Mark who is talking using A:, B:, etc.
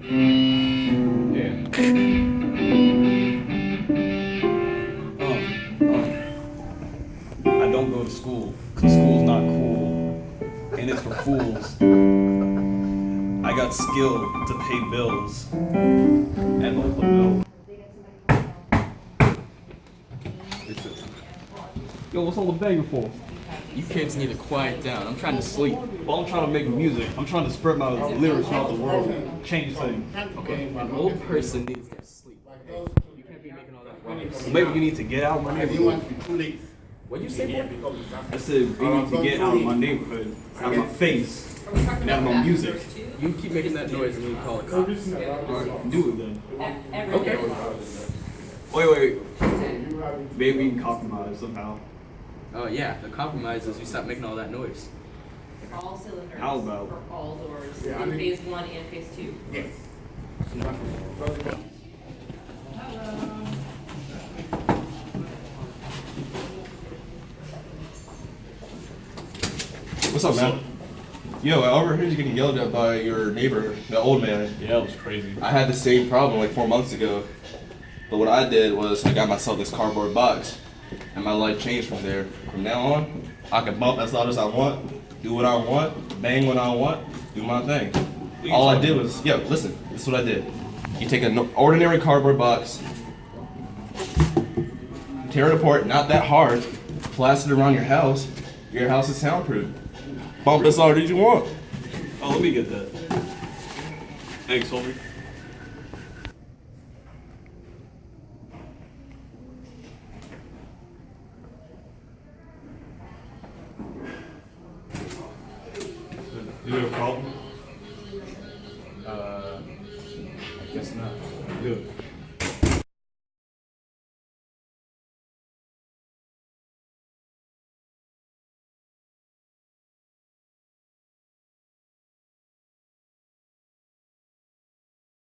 A: Yeah. I don't go to school because school's not cool and it's for fools. I got skill to pay bills and local bill. Yo, what's all the banging for?
B: You kids need to quiet down. I'm trying to sleep.
A: Well, I'm trying to make music. I'm trying to spread my lyrics throughout the world, change things.
B: Okay, an old person needs their sleep. Okay? You can't be making all that noise.
A: Maybe you need to get out of my neighborhood.
B: What'd you say, boy?
A: I said you need to get out of my neighborhood, out of my face, and out of my music.
B: You keep making that noise and you call it cops.
A: Alright, do it then.
B: Okay.
A: Wait. Maybe we can compromise somehow.
B: Oh yeah, the compromise is you stop making all that noise.
C: All cylinders
A: How about?
C: for all doors in phase 1 and phase 2.
D: Yes.
E: What's up, man? Yo, I overheard you getting yelled at by your neighbor, the old man.
A: Yeah, that was crazy.
E: I had the same problem like 4 months ago. But what I did was I got myself this cardboard box. And my life changed from there. From now on, I can bump as loud as I want, do what I want, bang when I want, do my thing. All I did was, yo, listen, this is what I did. You take an ordinary cardboard box, tear it apart, not that hard, plaster it around your house is soundproof. Bump as loud as you want.
A: Oh, let me get that. Thanks, homie. You have a problem?
B: I guess not.
A: Good.